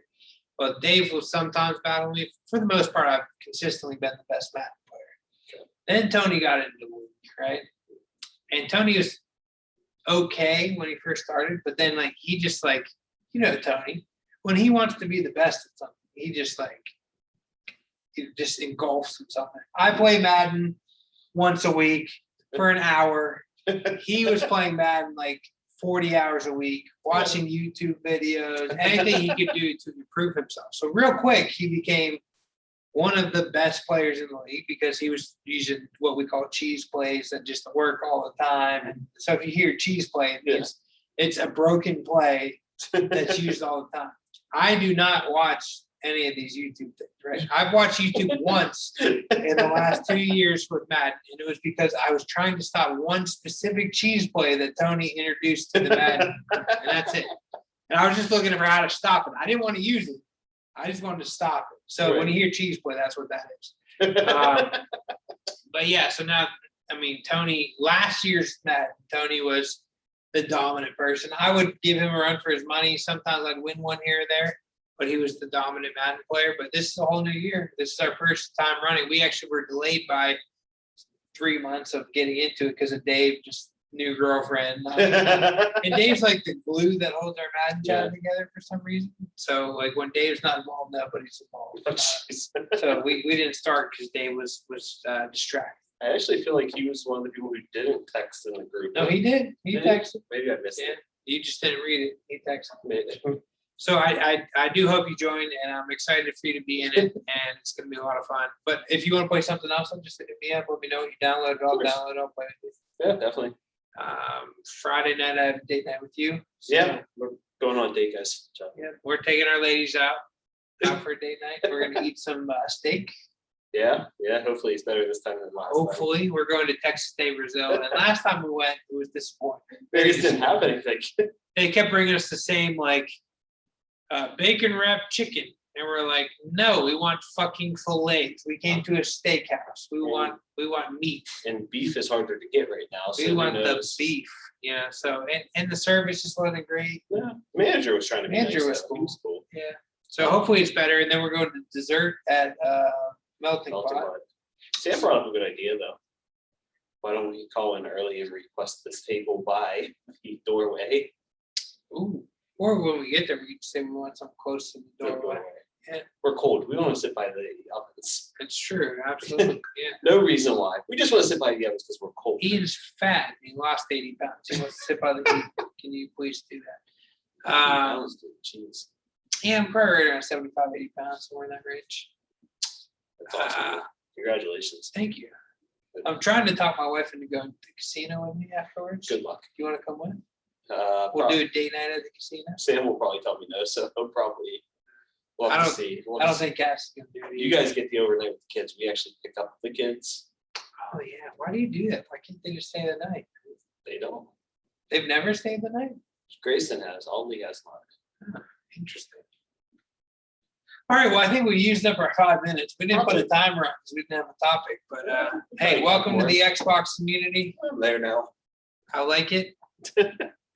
But Dave will sometimes battle me. For the most part, I've consistently been the best Madden player. Then Tony got into the league, right? And Tony was okay when he first started, but then like he just like, you know, Tony, when he wants to be the best at something, he just engulfs himself. I play Madden once a week for an hour. He was playing Madden like 40 hours a week, watching YouTube videos, anything he could do to improve himself. So real quick, he became one of the best players in the league because he was using what we call cheese plays that just work all the time. And so if you hear cheese play, it means it's a broken play that's used all the time. I do not watch any of these YouTube things, right? I've watched YouTube once in the last 2 years with Madden, and it was because I was trying to stop one specific cheese play that Tony introduced to the Madden, and that's it. And I was just looking for how to stop it. I didn't want to use it. I just wanted to stop it. So when you hear cheese play, that's what that is. But yeah, so now, I mean, Tony, last year's Madden, Tony was the dominant person. I would give him a run for his money. Sometimes I'd win one here or there, but he was the dominant Madden player. But this is a whole new year. This is our first time running. We actually were delayed by 3 months of getting into it because of Dave, just new girlfriend. And Dave's like the glue that holds our Madden chat together for some reason. So like when Dave's not involved, nobody's involved. So we didn't start because Dave was distracted. I actually feel like he was one of the people who didn't text in the group. No, he did. He texted. Maybe I missed it. You just didn't read it. He texted. Maybe. So I do hope you join, and I'm excited for you to be in it, and it's going to be a lot of fun. But if you want to play something else, just hit me up. Let me know. You download it. I'll download it. I'll play it. Yeah, definitely. Friday night, I have a date night with you. So, yeah, we're going on a date, guys. Yeah, we're taking our ladies out for a date night. We're going to eat some steak. Yeah. Hopefully it's better this time than last Hopefully. We're going to Texas Day, Brazil. And last time we went, it was disappointing. They just didn't have anything. They kept bringing us the same, like, bacon wrapped chicken. And we're like, no, we want fucking fillets. We came to a steakhouse. We want meat. And beef is harder to get right now. So we want the beef. Yeah. So and the service just wasn't great. Yeah. Manager was trying to be Manager nice, was though. He was cool. Yeah. So hopefully it's better. And then we're going to dessert at Melting Pot. Sam brought up a good idea though. Why don't we call in early and request this table by the doorway? Ooh. Or when we get there, we can say we want something close to the doorway. Yeah. We're cold. We don't want to sit by the ovens. It's true. Absolutely. Yeah. No reason why. We just want to sit by the ovens because we're cold. Ian's fat. He lost 80 pounds. He wants to sit by the heat. Can you please do that? Jeez. Yeah, I'm probably right around 75, 80 pounds, somewhere in that range. That's awesome. Congratulations. Thank you. I'm trying to talk my wife into going to the casino with me afterwards. Good luck. You want to come with? We'll Probably- do a date night at the casino. Sam will probably tell me no, so he'll probably. We'll I have to don't- see. We'll I don't just- think Cass is gonna do it. You either. guys get the overnight with the kids. We actually pick up the kids. Oh yeah. Why do you do that? Why can't they just stay the night? They don't. They've never stayed the night. Grayson has. Ollie has not. Interesting. All right. Well, I think we used up our 5 minutes. We didn't put a timer on because we didn't have a topic. But hey, welcome to the Xbox community. I'm there now. I like it.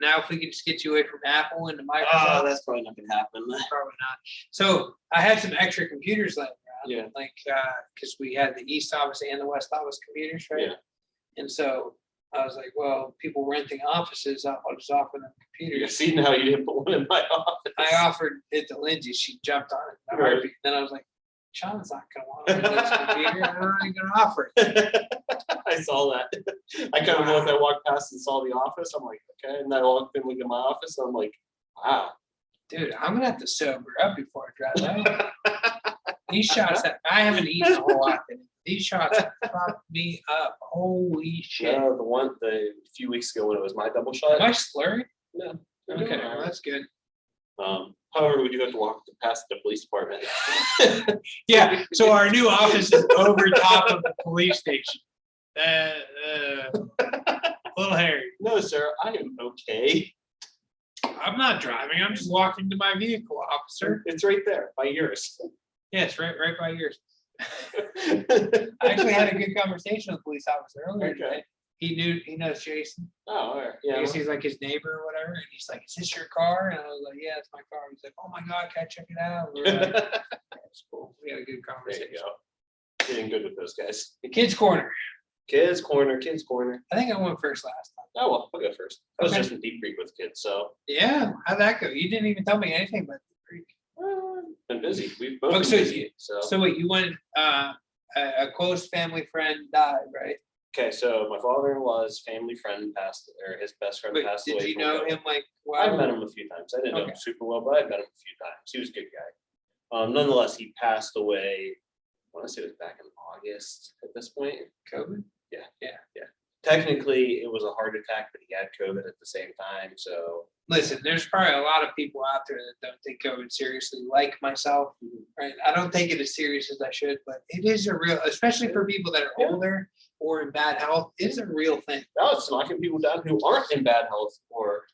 Now, if we could just get you away from Apple and the Oh, Microsoft, that's probably not gonna happen. probably not. So I had some extra computers laying around. Yeah. Like, because we had the East Office and the West Office computers, right? Yeah. And so I was like, well, people renting offices, I'll just offer them You computers. see now you didn't put one in my office. I offered it to Lindsay. She jumped on it. in a Right. heartbeat. Then I was like, Sean's not going to want to use this computer. I'm not even going to offer it. I saw that. I kind of looked, I walked past and saw the office. I'm like, okay. And then I walked in, looked at my office. And I'm like, wow. Dude, I'm going to have to sober up before I drive out. These shots that I haven't eaten a whole lot. These shots have fucked me up. Holy shit. The few weeks ago when it was my double shot. Am I slurring? No. Okay, well, that's good. However, we do have to walk past the police department. Yeah, so our new office is over top of the police station. A little hairy. No, sir, I am okay. I'm not driving. I'm just walking to my vehicle, officer. It's right there by yours. Yes, right by yours. I actually had a good conversation with the police officer earlier Okay. today. He knows Jason. Oh, all right. I Yeah. guess he's like his neighbor or whatever. And he's like, "Is this your car?" And I was like, "Yeah, it's my car." He's like, "Oh my God, can I check it out?" We're like, "That's cool." We had a good There conversation. you go. Getting good with those guys. The kids' corner. Kids corner, kids corner. I think I went first last time. Oh well, I'll go first. I was Okay. just in Deep Creek with kids, so Yeah, how'd that go? You didn't even tell me anything about the creek. been busy. We've both Oh, been so busy. So So wait, you went. A close family friend died, right? okay, so my father-in-law's family friend passed, or his best friend Wait, passed away. did you from know COVID. him like? I've met him a few times. I didn't know Okay. him super well, but I've met him a few times. He was a good guy. Nonetheless, he passed away. I want to say it was back in August at this point. COVID. Technically, it was a heart attack, but he had COVID at the same time. So Listen, there's probably a lot of people out there that don't take COVID seriously, like myself, right? I don't take it as serious as I should, but it is a real, especially for people that are Yeah. older or in bad health, it's a real thing. now it's knocking people down who aren't in bad health, or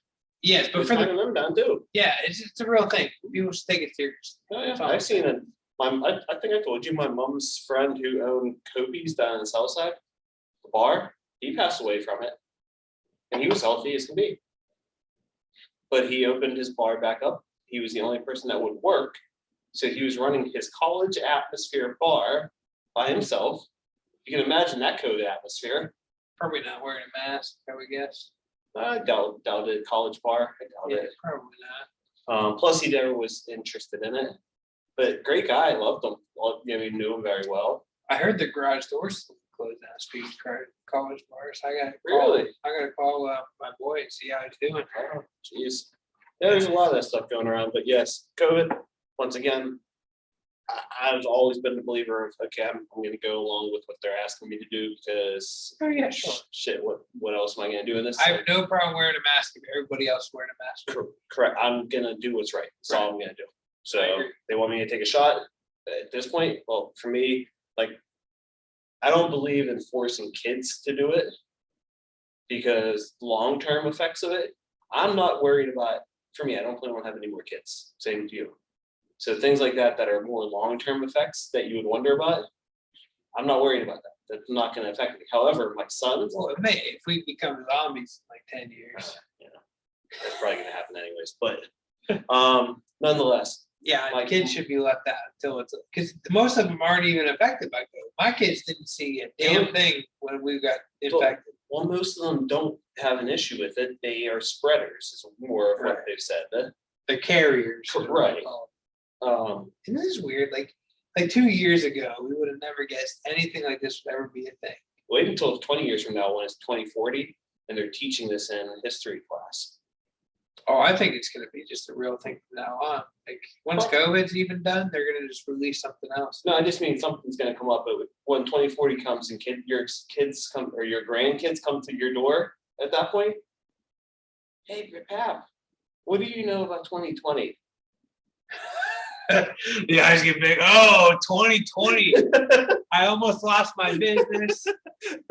Yes, but it's for the, knocking them down too. yeah, it's a real thing. People should take it seriously. Oh, yeah. That's all I'm I've seen it. I think I told you my mom's friend who owned Kobe's down in the south side, the bar, he passed away from it. And he was healthy as can be. But he opened his bar back up. He was the only person that would work. So he was running his college atmosphere bar by himself. You can imagine that COVID atmosphere. Probably not wearing a mask, I would guess. I doubt it. College bar. I doubt Yeah, it. probably not. Plus, he never was interested in it. But great guy, loved him. We knew him very well. I heard the garage doors closed now. Speaking of college bars, I got to call. Really? I got to call my boy and see how he's doing. Oh, jeez. Yeah, there's a lot of that stuff going around. But yes, COVID. Once again, I've always been a believer of okay, I'm going to go along with what they're asking me to do because Oh yeah, sure. shit, what else am I going to do in this? I have no problem wearing a mask if everybody else is wearing a mask. Correct. I'm going to do what's right. That's all I'm going to do. So I agree. they want me to take a shot at this point. Well, for me, like, I don't believe in forcing kids to do it because long-term effects of it, I'm not worried about. For me, I don't plan on having any more kids. Same to you. So things like that are more long-term effects that you would wonder about, I'm not worried about that. That's not going to affect me. However, my sons, Well, it may if we become zombies in like 10 years. that's probably going to happen anyways. But nonetheless, Yeah, My- kids should be left out until it's because most of them aren't even affected by COVID. My kids didn't see a damn thing when we got infected. well, most of them don't have an issue with it. They are spreaders, is more of what Right. they've said. The carriers, is what I Right. call Um, them. And this is weird. Like 2 years ago, we would have never guessed anything like this would ever be a thing. wait until 20 years from now when it's 2040 and they're teaching this in history class. Oh, I think it's gonna be just a real thing from now on. Like, once COVID's even done, they're gonna just release something else. No, I just mean something's gonna come up, but when 2040 comes and your kids come, or your grandkids come to your door at that point, hey, Pap, what do you know about 2020? The eyes get big. Oh, 2020. I almost lost my business.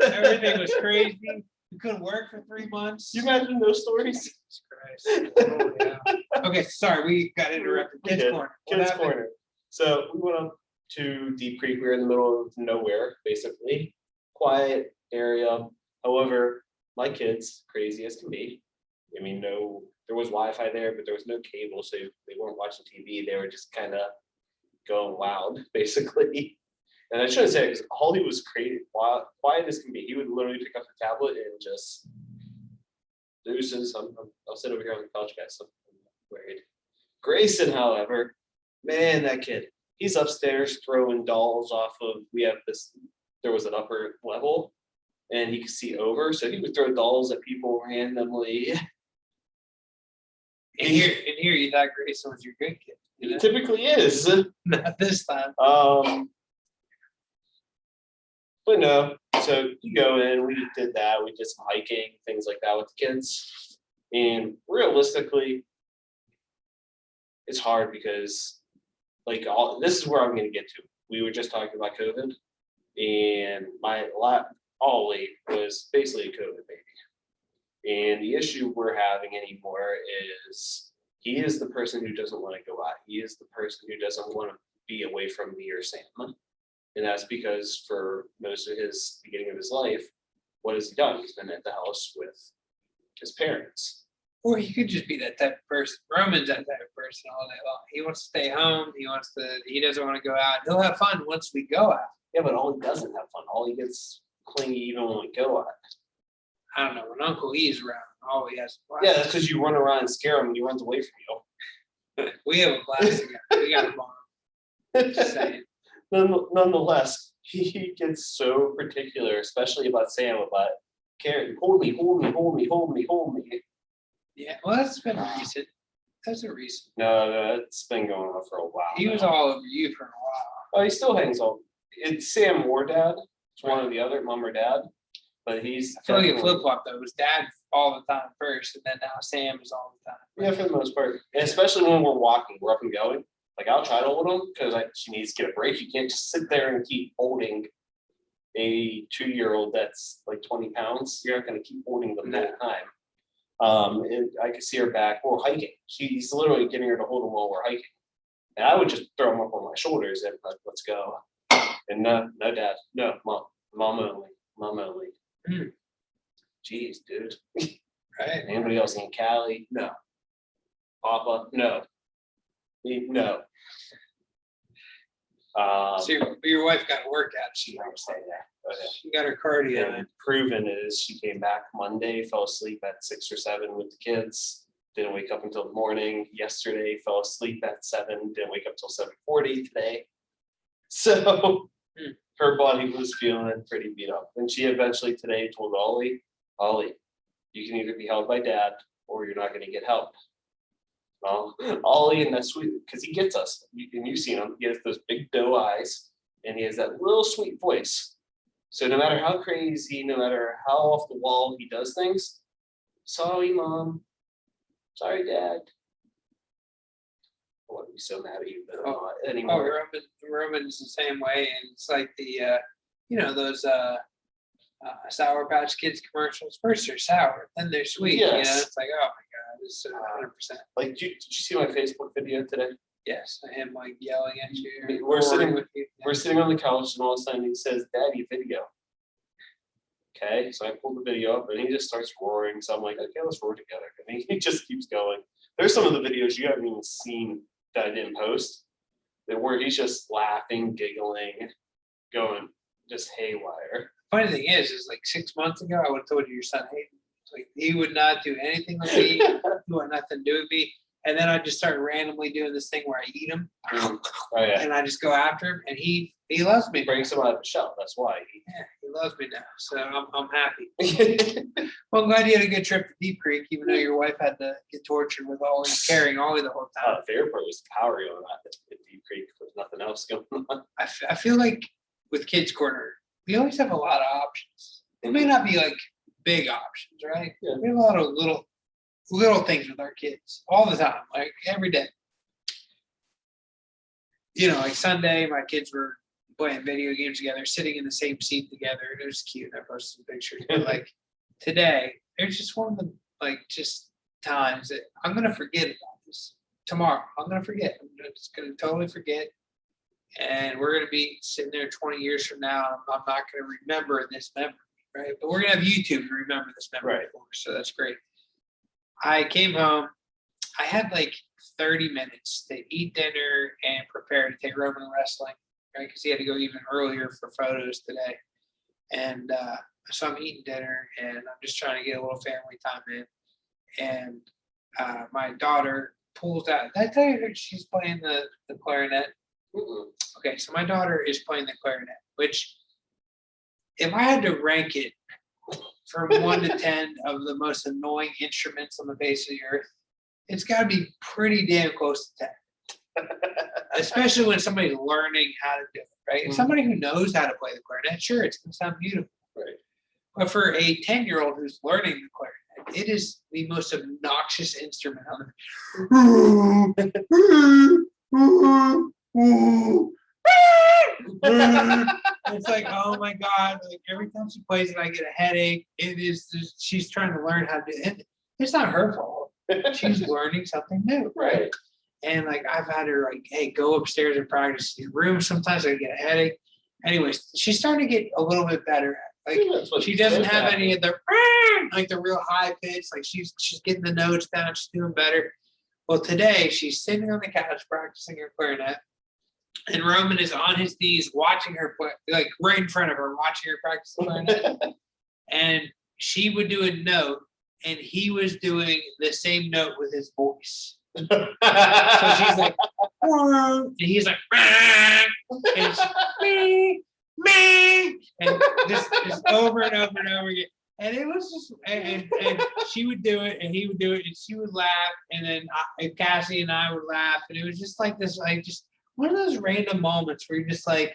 Everything was crazy. We couldn't work for 3 months. You imagine those stories? Jesus Christ. Oh, yeah. Okay, sorry, we got interrupted. We Kids did. corner. What Kids happened? Corner. So we went up to Deep Creek. We were in the middle of nowhere, basically. Quiet area. However, my kids, crazy as can be. I mean, no, there was Wi-Fi there, but there was no cable, so they weren't watching TV. They were just kind of going loud, basically. And I shouldn't say, because Holly was crazy, quiet as can be. He would literally pick up the tablet and just deuces. I'll sit over here on the couch, guys. I'm worried. Grayson, however, man, that kid, he's upstairs throwing dolls off of, there was an upper level and he could see over. So he would throw dolls at people randomly. And here you thought Grayson was your good kid. He typically is. Not this time. But no, so you go in, we did that, we did some hiking, things like that with the kids. And realistically, it's hard because this is where I'm gonna get to. We were just talking about COVID and Ollie was basically a COVID baby. And the issue we're having anymore is he is the person who doesn't want to go out. He is the person who doesn't want to be away from me or Sam. And that's because for most of his beginning of his life, what has he done? He's been at the house with his parents. Or he could just be that type of person. Roman's that type of person all day long. He wants to stay home. He doesn't want to go out. He'll have fun once we go out. Yeah, but Ollie doesn't have fun. Ollie gets clingy even when we go out. I don't know. When Uncle E's around, all he has to blast. Yeah, that's because you run around and scare him and he runs away from you. We have a blast together. We got a bond. Just saying. Nonetheless, he gets so particular, especially about Sam, about Karen, hold me. Yeah, well, that's been recent. That's a recent. No, it's been going on for a while. He was all over you for a while. Oh, he still hangs on. It's Sam or Dad. It's one or the other, Mom or Dad. But he's. I feel like a flip flop though. It was Dad all the time first, and then now Sam is all the time. Yeah, for the most part, and especially when we're walking, we're up and going. Like I'll try to hold him because she needs to get a break. You can't just sit there and keep holding a 2-year-old that's like 20 pounds. You're not going to keep holding them the whole time. And I could see her back. We're hiking. She's literally getting her to hold him while we're hiking. And I would just throw him up on my shoulders and like, let's go. And no, Dad, no, mom only. Jeez, dude. Right. Anybody else in Cali? No. Papa? No. No. So your wife got a workout. She got her cardio. And proven is she came back Monday, fell asleep at 6 or 7 with the kids, didn't wake up until the morning. Yesterday, fell asleep at 7, didn't wake up till 7:40 today. So her body was feeling pretty beat up. And she eventually today told Ollie, you can either be held by Dad or you're not going to get help. Well, Ollie, and that's sweet because he gets us. You've seen him. He has those big doe eyes and he has that little sweet voice. So no matter how crazy, no matter how off the wall he does things, sorry, Mom. Sorry, Dad. I wouldn't be so mad at you anymore. Roman's the same way, and it's like the those Sour Patch Kids commercials. First they're sour, then they're sweet. Yes. It's like, oh my god, it's 100%. Like, did you see my Facebook video today? Yes, him like yelling at you. We're sitting with you. We're sitting on the couch, and all of a sudden he says, "Daddy, video." Okay, so I pull the video up, and he just starts roaring. So I'm like, okay, let's roar together. And he just keeps going. There's some of the videos you haven't even seen that I didn't post, where he's just laughing, giggling, going just haywire. Funny thing is like 6 months ago, I would have told you your son hated me. Like he would not do anything with me. He would nothing to do with me. And then I just start randomly doing this thing where I eat him, Oh, yeah. and I just go after him, and he loves me. He breaks him out of the shell. That's why. Yeah, he loves me now, so I'm happy. Well, I'm glad you had a good trip to Deep Creek, even though your wife had to get tortured with carrying Ollie the whole time. The favorite part was the power going on at Deep Creek. There's nothing else going on. I feel like with Kids Corner, we always have a lot of options. It may not be like big options, right? Yeah. We have a lot of little things with our kids all the time, like every day. You know, like Sunday, my kids were playing video games together, sitting in the same seat together. It was cute. I posted some pictures. But like today, there's just one of the just times that I'm gonna forget about this. Tomorrow, I'm gonna forget. I'm just gonna totally forget. And we're gonna be sitting there 20 years from now. I'm not gonna remember this memory, right? But we're gonna have YouTube to remember this memory Right. for, so that's great. I came home. I had like 30 minutes to eat dinner and prepare to take Roman to wrestling, right? Because he had to go even earlier for photos today. And so I'm eating dinner and I'm just trying to get a little family time in. And my daughter pulls out. Did I tell you that she's playing the clarinet? Okay, so my daughter is playing the clarinet, which if I had to rank it from 1 to 10 of the most annoying instruments on the face of the earth, it's got to be pretty damn close to 10. Especially when somebody's learning how to do it, right? If somebody who knows how to play the clarinet, sure, it's going to sound beautiful. Right. But for a 10-year-old who's learning the clarinet, it is the most obnoxious instrument on the It's like, oh my God, like every time she plays it, I get a headache. It is just, she's trying to learn how to do it. It's not her fault. She's learning something new. Right. And like I've had her like, hey, go upstairs and practice in your room. Sometimes I get a headache. Anyways, she's starting to get a little bit better. Like she doesn't have any of the like the real high pitch. Like she's getting the notes down. She's doing better. Well, today she's sitting on the couch practicing her clarinet. And Roman is on his knees watching her play, like right in front of her, watching her practice the clarinet. And she would do a note, and he was doing the same note with his voice. So she's like, and he's like, and she's, and just over and over and over again. And it was just, and she would do it, and he would do it, and she would laugh, and then Cassie and I would laugh, and it was just like this, like just one of those random moments where you're just like,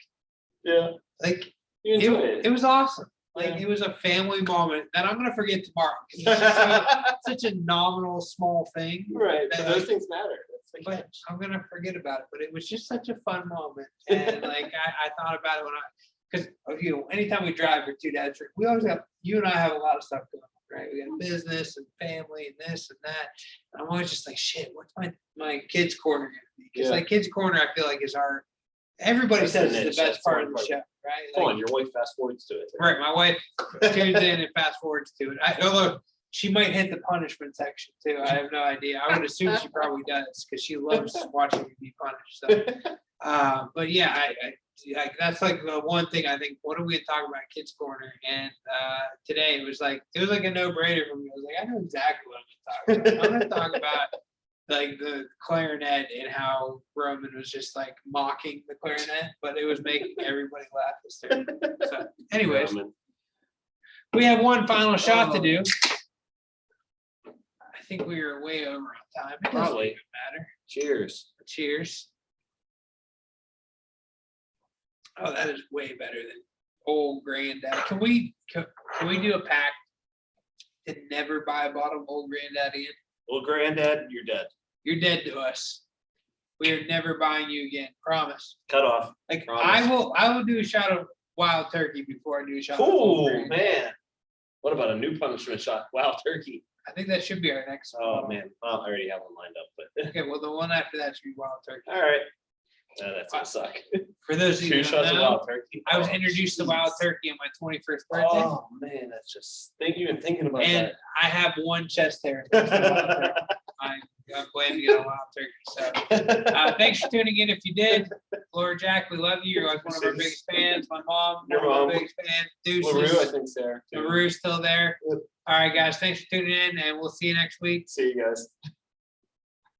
yeah, like you enjoy it. It was awesome. Like Yeah. it was a family moment that I'm gonna forget tomorrow. It's just such a nominal, small thing. Right. that, But those like, things matter. That's the but catch. I'm gonna forget about it. But it was just such a fun moment, and like I thought about it when because anytime we drive with two dads, we always have you and I have a lot of stuff going on, right? We got business and family and this and that. And I'm always just like, shit, what's my kids' corner gonna be? Because like kids' corner, I feel like is our everybody That's says the is niche, the best that's the part of one the part. show, right? Come Like, on, your wife fast forwards to it. right, my wife tunes in and fast forwards to it. Although she might hit the punishment section too. I have no idea. I would assume she probably does because she loves watching me be punished. So, but yeah, I that's like the one thing I think. What are we talking about, Kids Corner? And today it was like a no-brainer for me. I was like, I know exactly what I'm going to talk about. I'm going to talk about like the clarinet and how Roman was just like mocking the clarinet, but it was making everybody laugh hysterically. So, anyways, we have one final shot to do. I think we are way over on time. It doesn't Probably. even matter. Cheers. Cheers. Oh, that is way better than old granddad. Can we do a pact to never buy a bottle of old granddad again? Well, granddad, you're dead. You're dead to us. We are never buying you again. Promise. Cut off. Like Promise. I will do a shot of wild turkey before I do a shot of Oh old granddad. man. What about a new punishment shot? Wild turkey. I think that should be our next Oh one. man. Well, I already have one lined up, but Okay, well the one after that should be wild turkey. all right. No, that's gonna suck. For those of you Two who shots don't of know, wild turkey. I was Oh, introduced to wild jeez. turkey on my 21st birthday. Oh man, that's just even thinking about And that. I have one chest hair. That's the wild turkey. I'm planning to get a wild turkey. So thanks for tuning in. If you did, Laura Jack, we love you. You're like one of our biggest fans. My mom, Your one of our mom. biggest fans. LaRue, I Deuces. think's there. too. LaRue's still there. Yep. All right, guys. Thanks for tuning in, and we'll see you next week. See you guys.